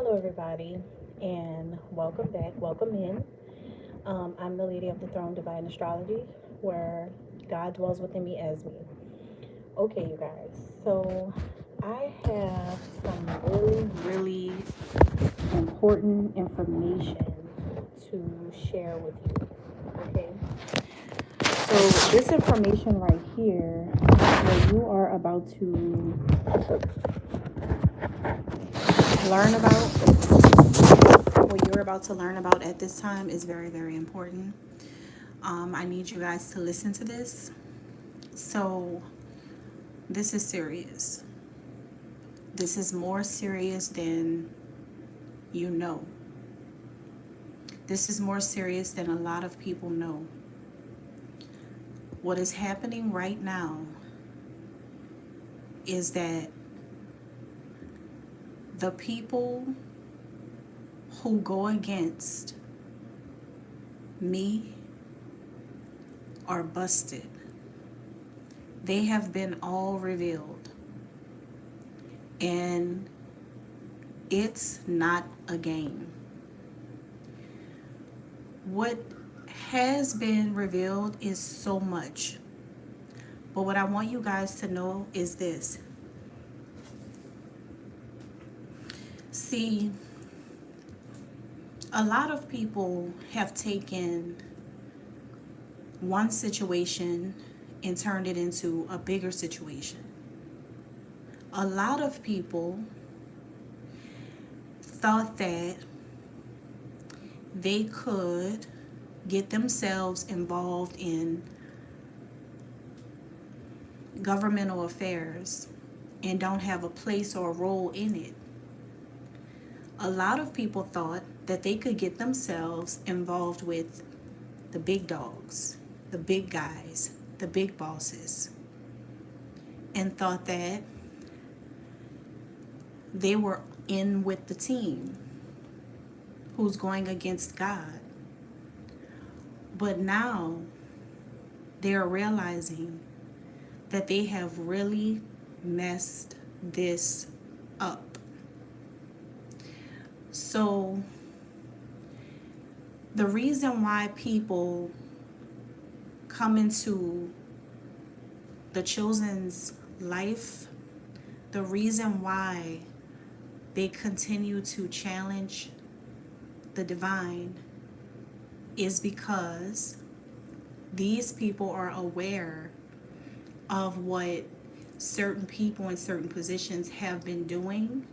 Hello, everybody, and welcome back. Welcome in. I'm the Lady of the Throne, Divine Astrology, where God dwells within me as me. Okay, you guys. So I have some really important information to share with you. Okay. So this information right here, what you are about to learn about, what you're about to learn about at this time is very important. I need you guys to listen to this. So, this is serious. This is more serious than you know. This is more serious than a lot of people know. What is happening right now is that the people who go against me are busted. They have been all revealed. And it's not a game. What has been revealed is so much. But what I want you guys to know is this. See, a lot of people have taken one situation and turned it into a bigger situation. A lot of people thought that they could get themselves involved in governmental affairs and don't have a place or a role in it. A lot of people thought that they could get themselves involved with the big dogs, the big guys, the big bosses, and thought that they were in with the team who's going against God. But now they're realizing that they have really messed this up. So the reason why people come into the chosen's life, the reason why they continue to challenge the divine is because these people are aware of what certain people in certain positions have been doing,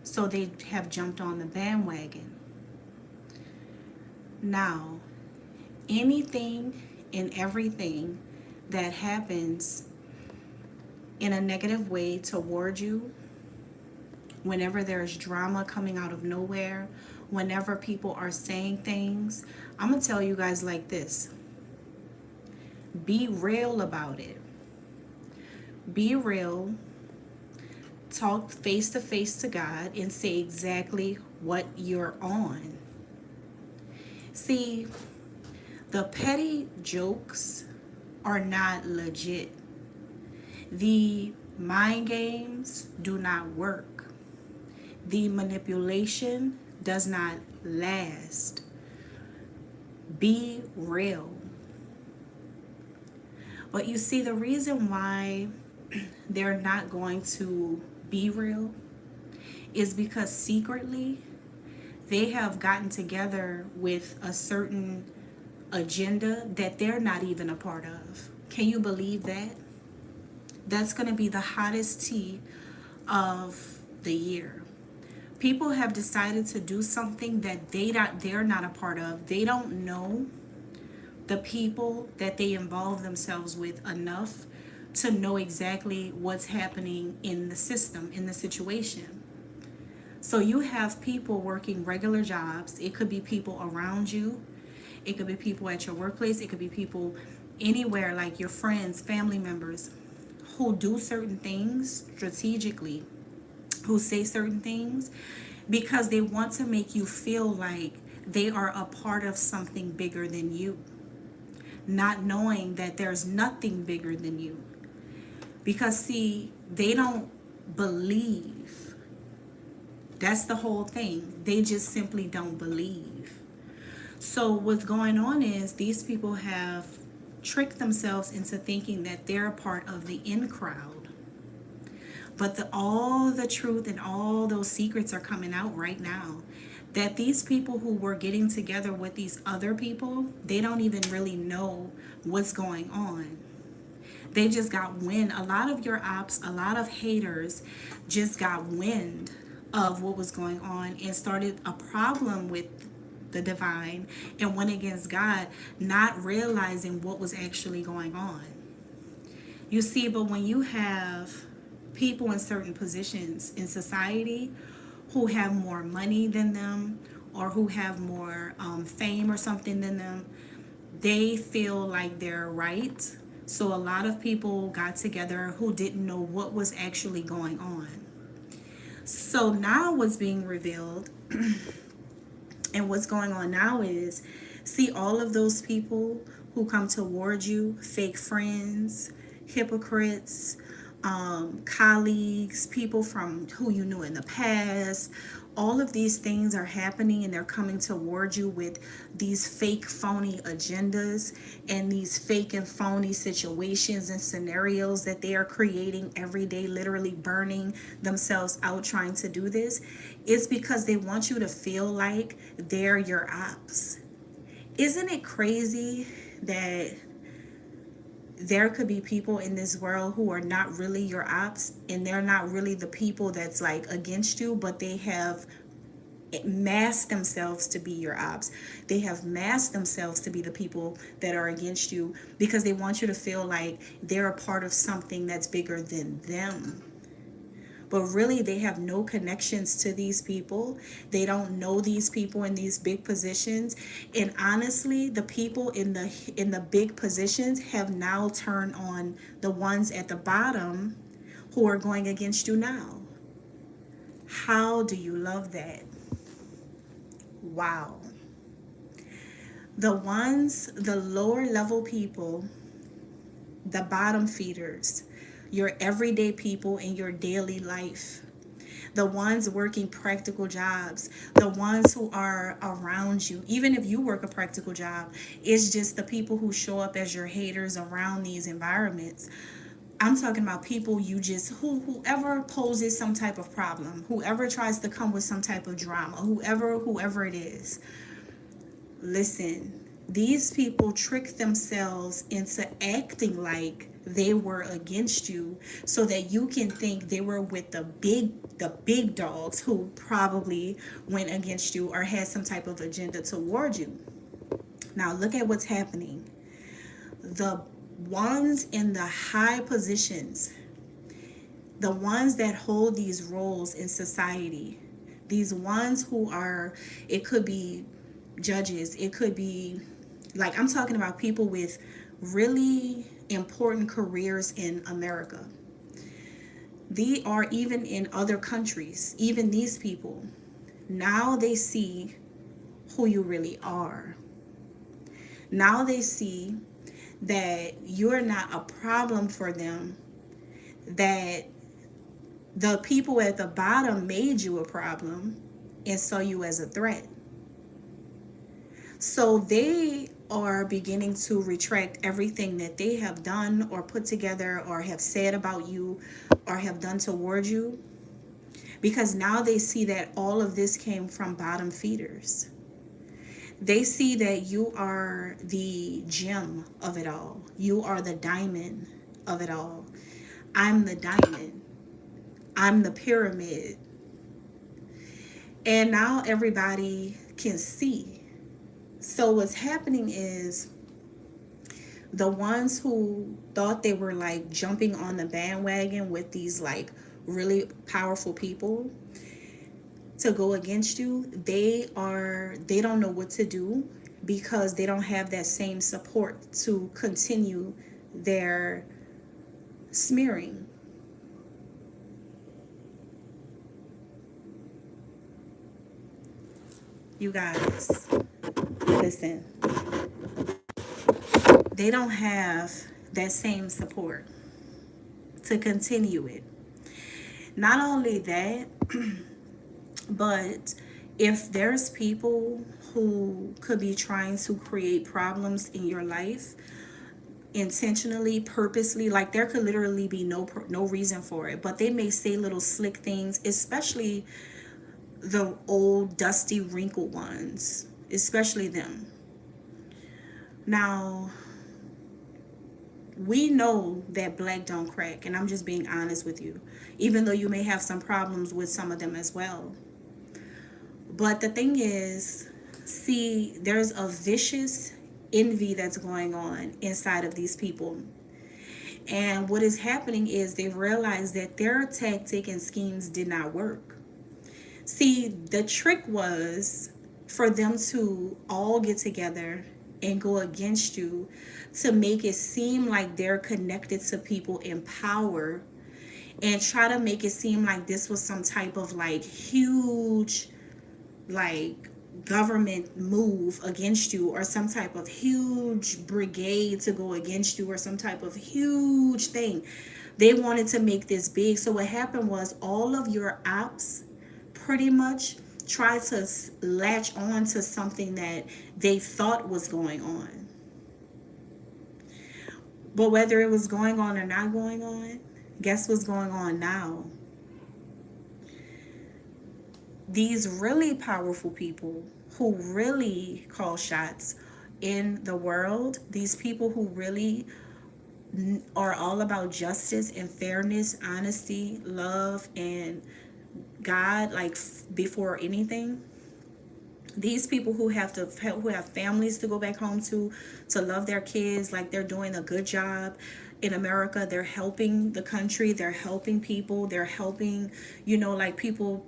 so they have jumped on the bandwagon. Now, anything and everything that happens in a negative way toward you, whenever there's drama coming out of nowhere, whenever people are saying things, I'm going to tell you guys like this. Be real about it. Be real. Talk face to face to God and say exactly what you're on. See, the petty jokes are not legit. The mind games do not work. The manipulation does not last. Be real. But you see, the reason why they're not going to be real is because secretly they have gotten together with a certain agenda that they're not even a part of. Can you believe that? That's going to be the hottest tea of the year. People have decided to do something that they're not a part of. They don't know the people that they involve themselves with enough to know exactly what's happening in the system, in the situation. So you have people working regular jobs. It could be people around you. It could be people at your workplace. It could be people anywhere, like your friends, family members, who do certain things strategically, who say certain things because they want to make you feel like they are a part of something bigger than you, not knowing that there's nothing bigger than you. Because see, they don't believe That's the whole thing. They just simply don't believe. So what's going on is these people have tricked themselves into thinking that they're a part of the in crowd. But all the truth and all those secrets are coming out right now. That these people who were getting together with these other people, they don't even really know what's going on. They just got wind. A lot of your ops, a lot of haters just got wind of what was going on and started a problem with the divine and went against God, not realizing what was actually going on. You see, but when you have people in certain positions in society who have more money than them or who have more fame or something than them, they feel like they're right. So a lot of people got together who didn't know what was actually going on. So now what's being revealed and what's going on now is, see all of those people who come toward you, fake friends, hypocrites, colleagues, people from who you knew in the past. All of these things are happening and they're coming toward you with these fake phony agendas and these fake and phony situations and scenarios that they are creating every day, literally burning themselves out trying to do this. It's because they want you to feel like they're your ops. Isn't it crazy that there could be people in this world who are not really your ops and they're not really the people that's like against you, but they have masked themselves to be your ops. They have masked themselves to be the people that are against you because they want you to feel like they're a part of something that's bigger than them. But really, they have no connections to these people. They don't know these people in these big positions. And honestly, the people in the big positions have now turned on the ones at the bottom who are going against you now. How do you love that? Wow. The lower level people, the bottom feeders, your everyday people in your daily life, the ones working practical jobs, the ones who are around you, even if you work a practical job, it's just the people who show up as your haters around these environments. I'm talking about people you just, whoever poses some type of problem, whoever tries to come with some type of drama, whoever it is. Listen, these people trick themselves into acting like they were against you so that you can think they were with the big dogs who probably went against you or had some type of agenda toward you. Now look at what's happening. The ones in the high positions, the ones that hold these roles in society, these ones who are, it could be judges, it could be, like, I'm talking about people with really important careers in America. They are even in other countries, even these people, now they see who you really are. Now they see that you're not a problem for them, that the people at the bottom made you a problem and saw you as a threat. So they are beginning to retract everything that they have done or put together or have said about you or have done toward you, because now they see that all of this came from bottom feeders. They see that you are the gem of it all. You are the diamond of it all. I'm the diamond. I'm the pyramid. And now everybody can see. So what's happening is the ones who thought they were like jumping on the bandwagon with these like really powerful people to go against you, they don't know what to do because they don't have that same support to continue their smearing. You guys, listen, they don't have that same support to continue it. Not only that, But if there's people who could be trying to create problems in your life intentionally, purposely, like there could literally be no reason for it, but they may say little slick things, especially the old dusty wrinkled ones, especially them. Now, we know that black don't crack, and I'm just being honest with you, even though you may have some problems with some of them as well. But the thing is, see, there's a vicious envy that's going on inside of these people. And what is happening is they realize that their tactic and schemes did not work. See, the trick was for them to all get together and go against you to make it seem like they're connected to people in power and try to make it seem like this was some type of like huge like government move against you, or some type of huge brigade to go against you, or some type of huge thing. They wanted to make this big. So what happened was all of your ops pretty much tried to latch on to something that they thought was going on. But whether it was going on or not going on, guess what's going on now? These really powerful people who really call shots in the world, these people who really are all about justice and fairness, honesty, love, and God, like before anything. These people who have families to go back home to love their kids, like they're doing a good job in America. They're helping the country. They're helping people. They're helping, like people,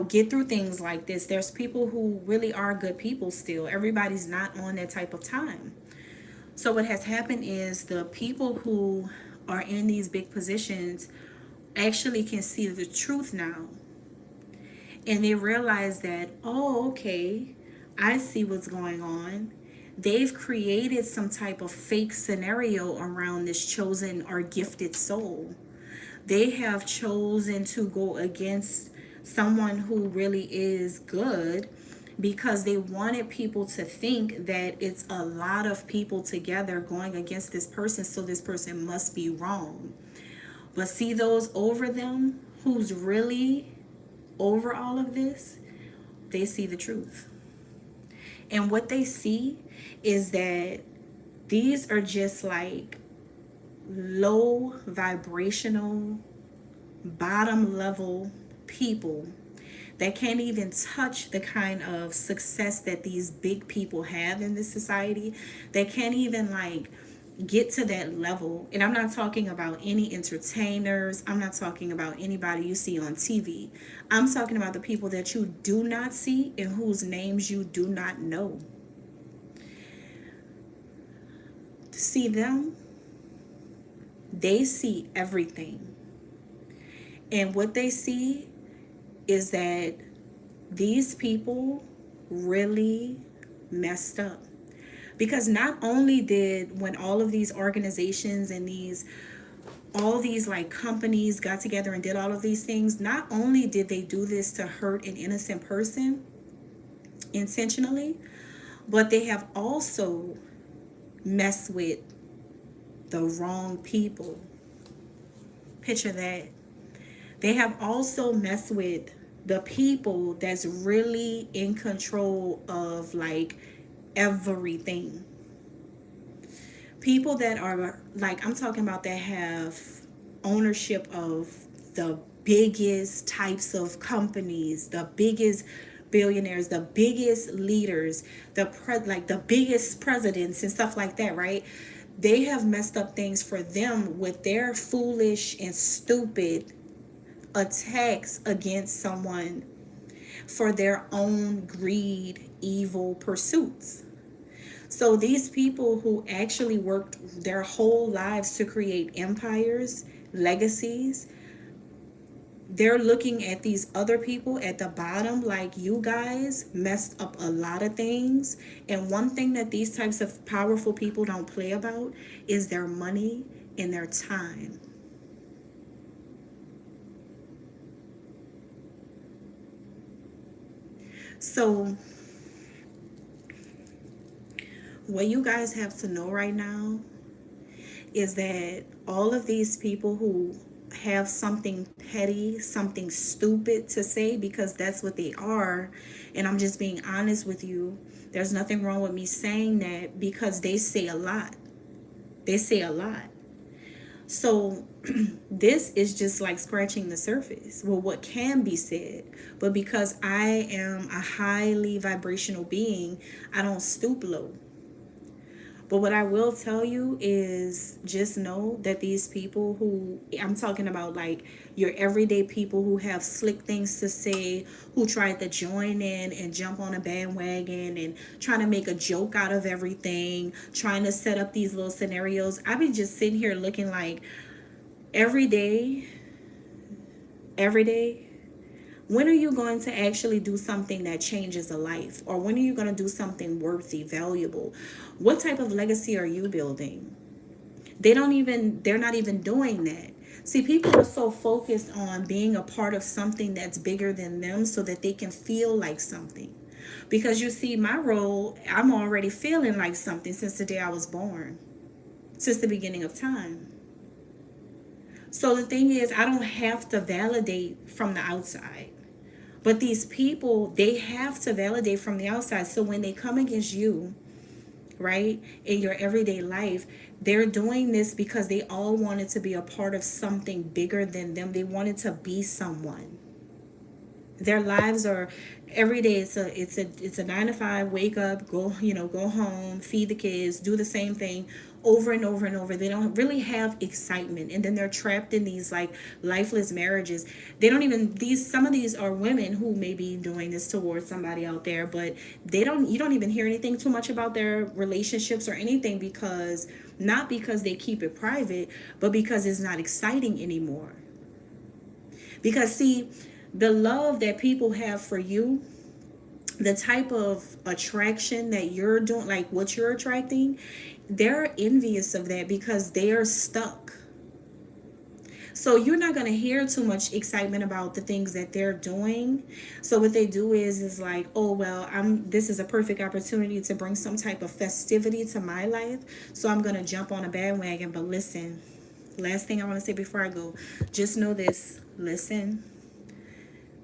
get through things like this. There's people who really are good people still. Everybody's not on that type of time. So what has happened is the people who are in these big positions actually can see the truth now. And they realize that, oh, okay, I see what's going on. They've created some type of fake scenario around this chosen or gifted soul. They have chosen to go against someone who really is good because they wanted people to think that it's a lot of people together going against this person, so this person must be wrong. But see those over them who's really over all of this, they see the truth. And what they see is that these are just like low vibrational, bottom level people that can't even touch the kind of success that these big people have in this society. They can't even like get to that level. And I'm not talking about any entertainers. I'm not talking about anybody you see on TV. I'm talking about the people that you do not see and whose names you do not know. To see them, they see everything. And what they see is that these people really messed up. Because not only did, when all of these organizations and all these like companies got together and did all of these things, not only did they do this to hurt an innocent person intentionally, but they have also messed with the wrong people. Picture that. They have also messed with the people that's really in control of like everything. People that are like, I'm talking about, that have ownership of the biggest types of companies, the biggest billionaires, the biggest leaders, the biggest presidents and stuff like that, right? They have messed up things for them with their foolish and stupid attacks against someone for their own greed, evil pursuits. So these people who actually worked their whole lives to create empires, legacies, they're looking at these other people at the bottom like, you guys messed up a lot of things. And one thing that these types of powerful people don't play about is their money and their time. So what you guys have to know right now is that all of these people who have something petty, something stupid to say, because that's what they are, and I'm just being honest with you, there's nothing wrong with me saying that, because they say a lot. They say a lot. So this is just like scratching the surface. Well, what can be said, but because I am a highly vibrational being, I don't stoop low. But what I will tell you is just know that these people who I'm talking about, like your everyday people who have slick things to say, who tried to join in and jump on a bandwagon and trying to make a joke out of everything, trying to set up these little scenarios. I've been just sitting here looking like every day, every day, when are you going to actually do something that changes a life? Or when are you going to do something worthy, valuable? What type of legacy are you building? They're not even doing that. See, people are so focused on being a part of something that's bigger than them so that they can feel like something. Because you see, my role, I'm already feeling like something since the day I was born, since the beginning of time. So the thing is, I don't have to validate from the outside. But these people, they have to validate from the outside. So when they come against you, right, in your everyday life, they're doing this because they all wanted to be a part of something bigger than them. They wanted to be someone. Their lives are every day, it's a 9 to 5, wake up, go, go home, feed the kids, do the same thing over and over and over. They don't really have excitement, and then they're trapped in these like lifeless marriages. They don't even these Some of these are women who may be doing this towards somebody out there, but you don't even hear anything too much about their relationships or anything, because not because they keep it private, but because it's not exciting anymore. Because see, the love that people have for you, the type of attraction that you're doing, like what you're attracting, they're envious of that because they're stuck. So you're not going to hear too much excitement about the things that they're doing. So what they do is like, oh well, I'm this is a perfect opportunity to bring some type of festivity to my life. So I'm going to jump on a bandwagon. But listen, last thing I want to say before I go, just know this. Listen,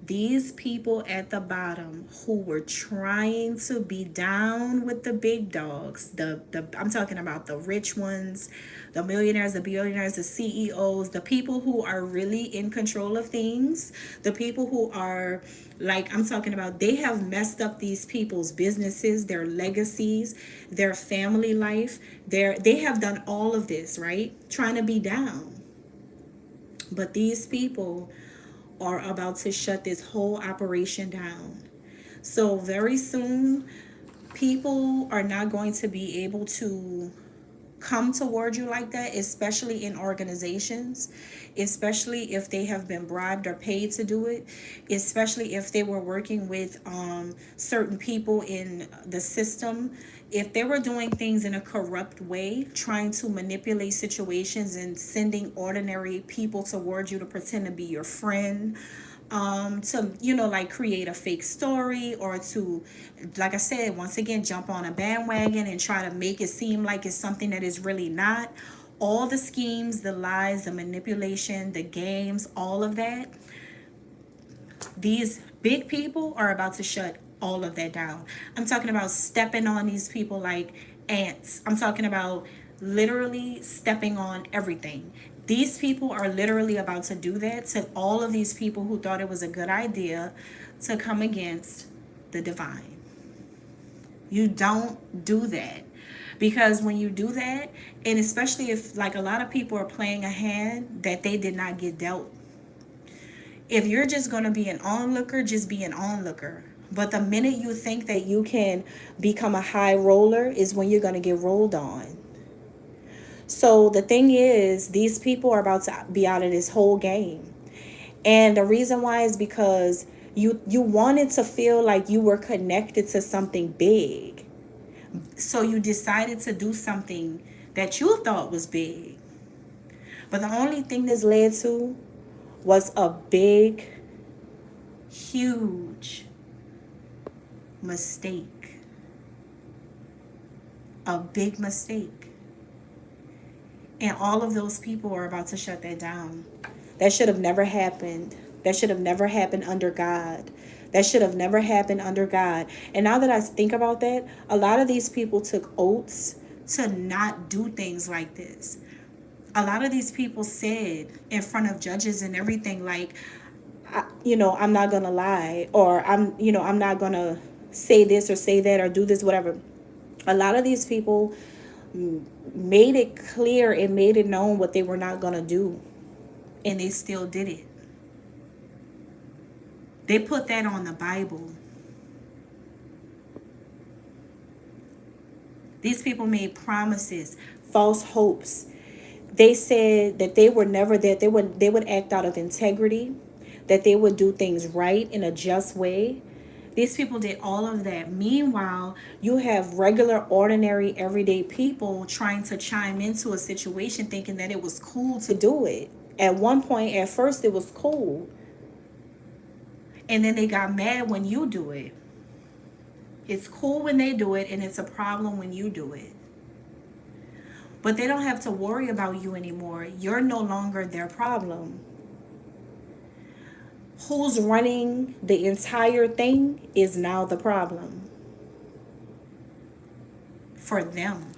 these people at the bottom who were trying to be down with the big dogs, the I'm talking about the rich ones, the millionaires, the billionaires, the CEOs, the people who are really in control of things, the people who are like, I'm talking about, they have messed up these people's businesses, their legacies, their family life. They have done all of this, right? Trying to be down. But these people are about to shut this whole operation down. So very soon, people are not going to be able to come toward you like that, especially in organizations, especially if they have been bribed or paid to do it, especially if they were working with certain people in the system. If they were doing things in a corrupt way, trying to manipulate situations and sending ordinary people towards you to pretend to be your friend, to like create a fake story, or to, like I said, once again, jump on a bandwagon and try to make it seem like it's something that is really not. All the schemes, the lies, the manipulation, the games, all of that, these big people are about to shut all of that down. I'm talking about stepping on these people like ants. I'm talking about literally stepping on everything. These people are literally about to do that to all of these people who thought it was a good idea to come against the divine. You don't do that. Because when you do that, and especially if like a lot of people are playing a hand that they did not get dealt, if you're just going to be an onlooker, just be an onlooker. But the minute you think that you can become a high roller is when you're going to get rolled on. So the thing is, these people are about to be out of this whole game. And the reason why is because you wanted to feel like you were connected to something big. So you decided to do something that you thought was big. But the only thing this led to was a big, huge mistake. A big mistake. And all of those people are about to shut that down. That should have never happened. That should have never happened under God. That should have never happened under God. And now that I think about that, a lot of these people took oaths to not do things like this. A lot of these people said in front of judges and everything, like, I'm not going to lie, or I'm not going to say this or say that or do this, whatever. A lot of these people made it clear and made it known what they were not going to do, and they still did it. They put that on the Bible. These people made promises, false hopes. They said that they were never that they would act out of integrity, that they would do things right in a just way. These people did all of that. Meanwhile, you have regular, ordinary, everyday people trying to chime into a situation thinking that it was cool to do it. At one point, at first, it was cool. And then they got mad when you do it. It's cool when they do it, and it's a problem when you do it. But they don't have to worry about you anymore. You're no longer their problem. Who's running the entire thing is now the problem for them.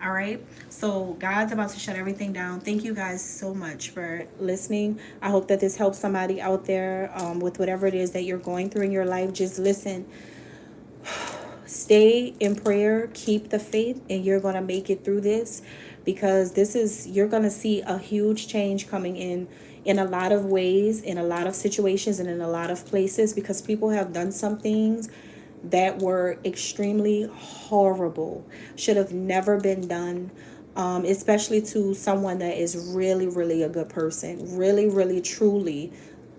All right. So God's about to shut everything down. Thank you guys so much for listening. I hope that this helps somebody out there with whatever it is that you're going through in your life. Just listen. Stay in prayer. Keep the faith, and you're going to make it through this, because you're going to see a huge change coming in a lot of ways, in a lot of situations, and in a lot of places, because people have done some things that were extremely horrible, should have never been done, especially to someone that is really, really a good person, really, really, truly,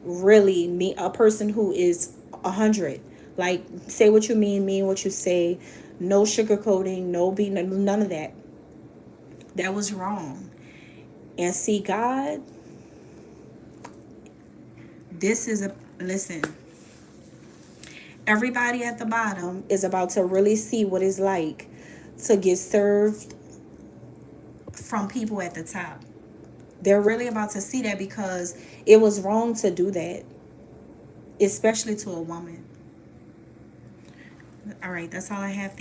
really a person who is 100. Like, say what you mean what you say, no sugarcoating, no beating, none of that. That was wrong. And see, God, listen, everybody at the bottom is about to really see what it's like to get served from people at the top. They're really about to see that, because it was wrong to do that, especially to a woman. All right, that's all I have. Thank